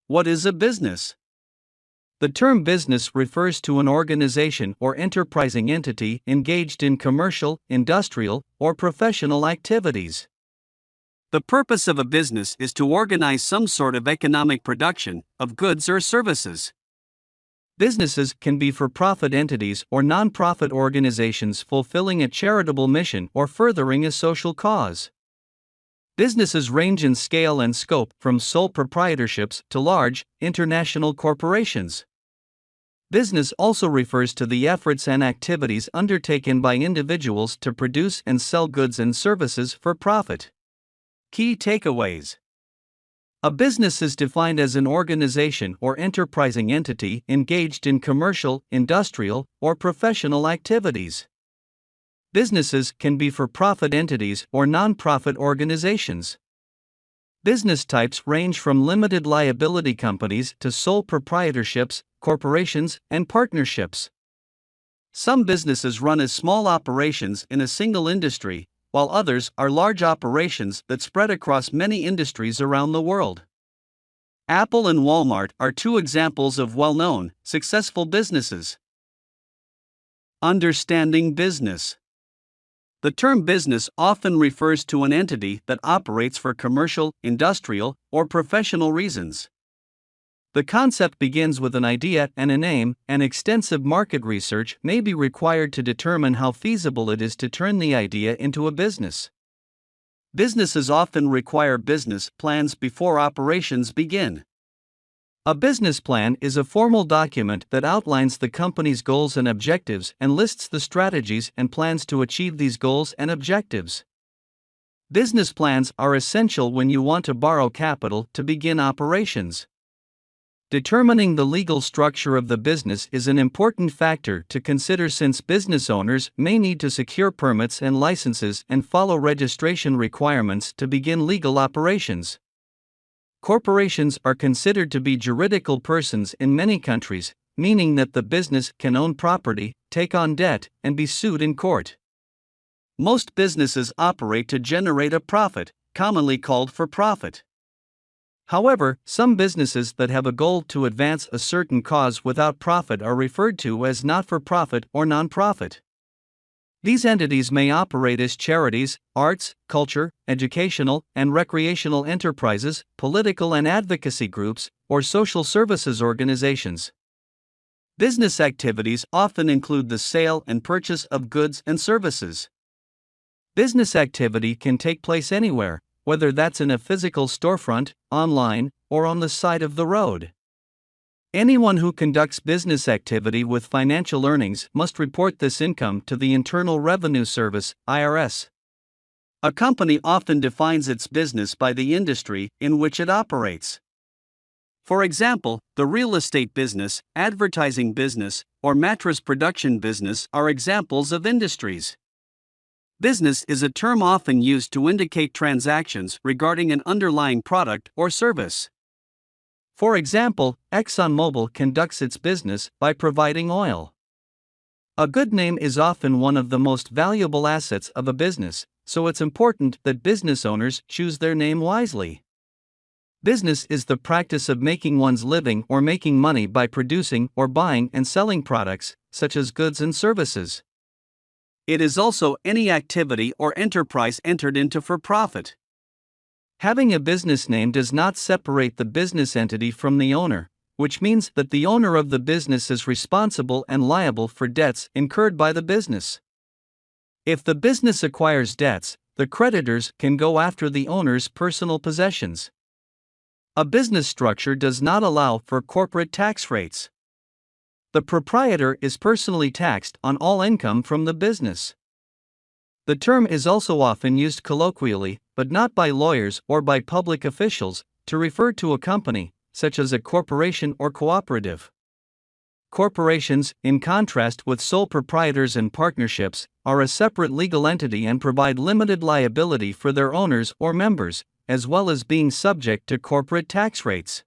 What is a business? The term business refers to an organization or enterprising entity engaged in commercial, industrial, or professional activities. The purpose of a business is to organize some sort of economic production of goods or services. Businesses can be for-profit entities or non-profit organizations fulfilling a charitable mission or furthering a social cause. Businesses range in scale and scope from sole proprietorships to large, international corporations. Business also refers to the efforts and activities undertaken by individuals to produce and sell goods and services for profit. Key takeaways. A business is defined as an organization or enterprising entity engaged in commercial, industrial, or professional activities. Businesses can be for-profit entities or non-profit organizations. Business types range from limited liability companies to sole proprietorships, corporations, and partnerships. Some businesses run as small operations in a single industry, while others are large operations that spread across many industries around the world. Apple and Walmart are two examples of well-known, successful businesses. Understanding business. The term business often refers to an entity that operates for commercial, industrial, or professional reasons. The concept begins with an idea and a name, and extensive market research may be required to determine how feasible it is to turn the idea into a business. Businesses often require business plans before operations begin. A business plan is a formal document that outlines the company's goals and objectives and lists the strategies and plans to achieve these goals and objectives. Business plans are essential when you want to borrow capital to begin operations. Determining the legal structure of the business is an important factor to consider since business owners may need to secure permits and licenses and follow registration requirements to begin legal operations. Corporations are considered to be juridical persons in many countries, meaning that the business can own property, take on debt, and be sued in court. Most businesses operate to generate a profit, commonly called for profit. However, some businesses that have a goal to advance a certain cause without profit are referred to as not-for-profit or non-profit. These entities may operate as charities, arts, culture, educational, and recreational enterprises, political and advocacy groups, or social services organizations. Business activities often include the sale and purchase of goods and services. Business activity can take place anywhere, whether that's in a physical storefront, online, or on the side of the road. Anyone who conducts business activity with financial earnings must report this income to the Internal Revenue Service, IRS. A company often defines its business by the industry in which it operates. For example, the real estate business, advertising business, or mattress production business are examples of industries. Business is a term often used to indicate transactions regarding an underlying product or service. For example, ExxonMobil conducts its business by providing oil. A good name is often one of the most valuable assets of a business, so it's important that business owners choose their name wisely. Business is the practice of making one's living or making money by producing or buying and selling products, such as goods and services. It is also any activity or enterprise entered into for profit. Having a business name does not separate the business entity from the owner, which means that the owner of the business is responsible and liable for debts incurred by the business. If the business acquires debts, the creditors can go after the owner's personal possessions. A business structure does not allow for corporate tax rates. The proprietor is personally taxed on all income from the business. The term is also often used colloquially, but not by lawyers or by public officials, to refer to a company, such as a corporation or cooperative. Corporations, in contrast with sole proprietors and partnerships, are a separate legal entity and provide limited liability for their owners or members, as well as being subject to corporate tax rates.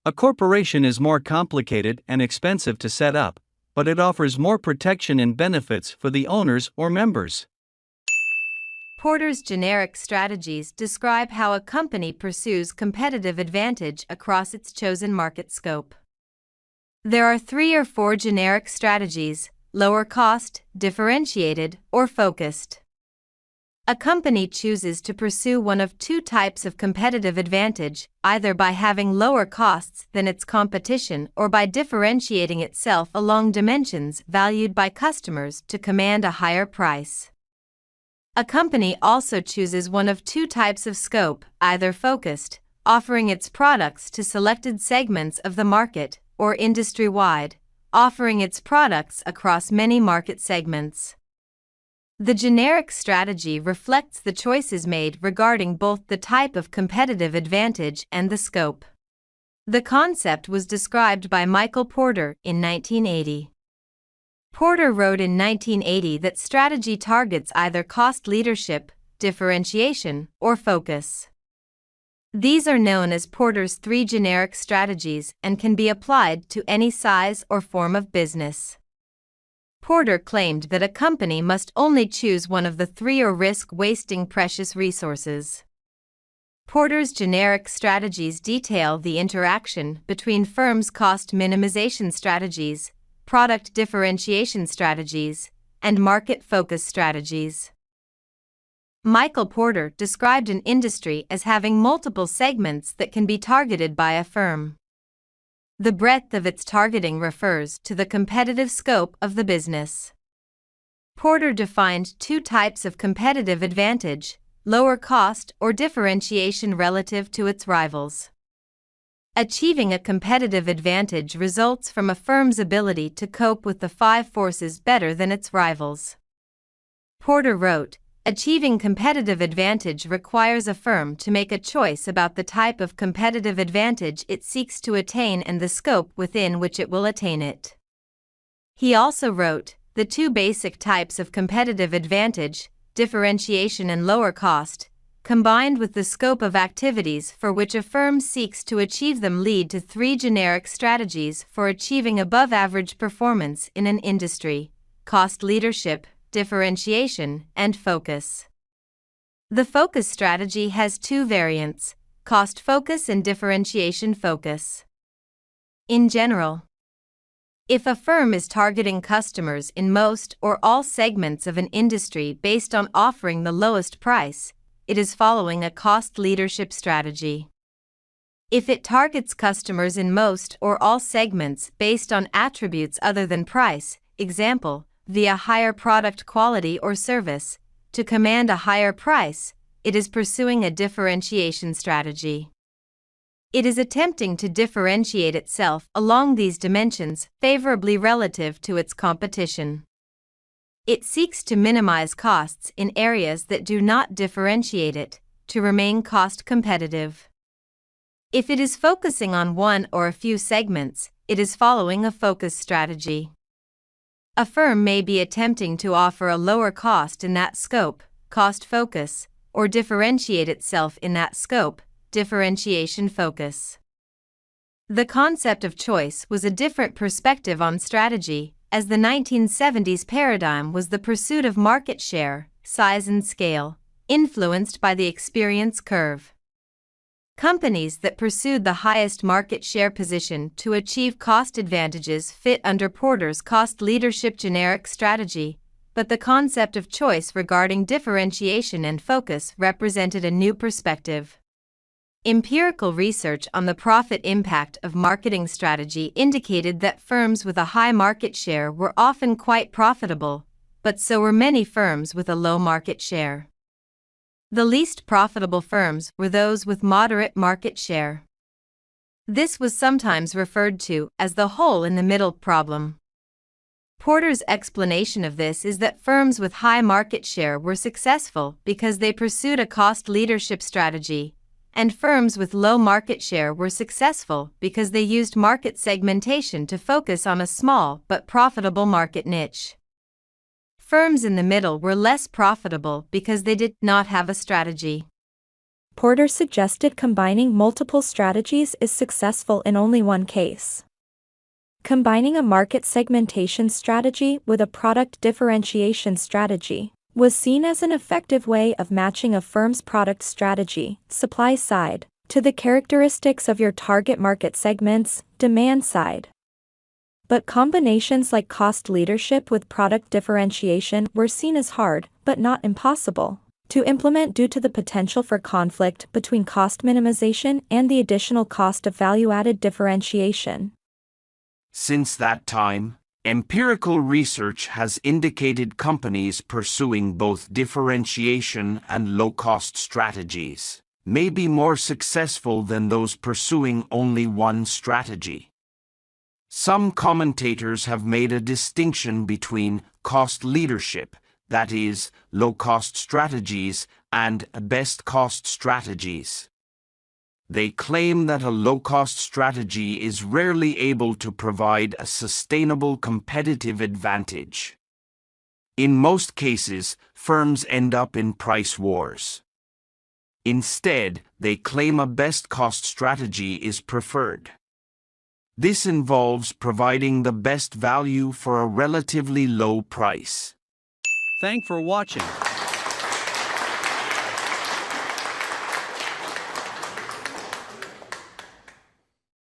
A corporation is more complicated and expensive to set up, but it offers more protection and benefits for the owners or members. Porter's generic strategies describe how a company pursues competitive advantage across its chosen market scope. There are 3 or 4 generic strategies: lower cost, differentiated, or focused. A company chooses to pursue one of 2 types of competitive advantage, either by having lower costs than its competition or by differentiating itself along dimensions valued by customers to command a higher price. A company also chooses one of 2 types of scope, either focused, offering its products to selected segments of the market, or industry-wide, offering its products across many market segments. The generic strategy reflects the choices made regarding both the type of competitive advantage and the scope. The concept was described by Michael Porter in 1980. Porter wrote in 1980 that strategy targets either cost leadership, differentiation, or focus. These are known as Porter's 3 generic strategies and can be applied to any size or form of business. Porter claimed that a company must only choose one of the 3 or risk wasting precious resources. Porter's generic strategies detail the interaction between firms' cost minimization strategies, product differentiation strategies, and market focus strategies. Michael Porter described an industry as having multiple segments that can be targeted by a firm. The breadth of its targeting refers to the competitive scope of the business. Porter defined 2 types of competitive advantage: lower cost or differentiation relative to its rivals. Achieving a competitive advantage results from a firm's ability to cope with the 5 forces better than its rivals. Porter wrote, "Achieving competitive advantage requires a firm to make a choice about the type of competitive advantage it seeks to attain and the scope within which it will attain it." He also wrote, "The 2 basic types of competitive advantage, differentiation and lower cost, combined with the scope of activities for which a firm seeks to achieve them, lead to 3 generic strategies for achieving above-average performance in an industry: cost leadership, differentiation, and focus." The focus strategy has 2 variants: cost focus and differentiation focus. In general, if a firm is targeting customers in most or all segments of an industry based on offering the lowest price, it is following a cost leadership strategy. If it targets customers in most or all segments based on attributes other than price, example, via higher product quality or service, to command a higher price, it is pursuing a differentiation strategy. It is attempting to differentiate itself along these dimensions favorably relative to its competition. It seeks to minimize costs in areas that do not differentiate it, to remain cost competitive. If it is focusing on one or a few segments, it is following a focus strategy. A firm may be attempting to offer a lower cost in that scope, cost focus, or differentiate itself in that scope, differentiation focus. The concept of choice was a different perspective on strategy, as the 1970s paradigm was the pursuit of market share, size and scale, influenced by the experience curve. Companies that pursued the highest market share position to achieve cost advantages fit under Porter's cost leadership generic strategy, but the concept of choice regarding differentiation and focus represented a new perspective. Empirical research on the profit impact of marketing strategy indicated that firms with a high market share were often quite profitable, but so were many firms with a low market share. The least profitable firms were those with moderate market share. This was sometimes referred to as the hole in the middle problem. Porter's explanation of this is that firms with high market share were successful because they pursued a cost leadership strategy, and firms with low market share were successful because they used market segmentation to focus on a small but profitable market niche. Firms in the middle were less profitable because they did not have a strategy. Porter suggested combining multiple strategies is successful in only one case: combining a market segmentation strategy with a product differentiation strategy. was seen as an effective way of matching a firm's product strategy, supply side, to the characteristics of your target market segments, demand side. But combinations like cost leadership with product differentiation were seen as hard, but not impossible, to implement due to the potential for conflict between cost minimization and the additional cost of value-added differentiation. Since that time, empirical research has indicated companies pursuing both differentiation and low-cost strategies may be more successful than those pursuing only one strategy. Some commentators have made a distinction between cost leadership, that is, low-cost strategies, and best-cost strategies. They claim that a low-cost strategy is rarely able to provide a sustainable competitive advantage. In most cases, firms end up in price wars. Instead, they claim a best-cost strategy is preferred. This involves providing the best value for a relatively low price. Thanks for watching.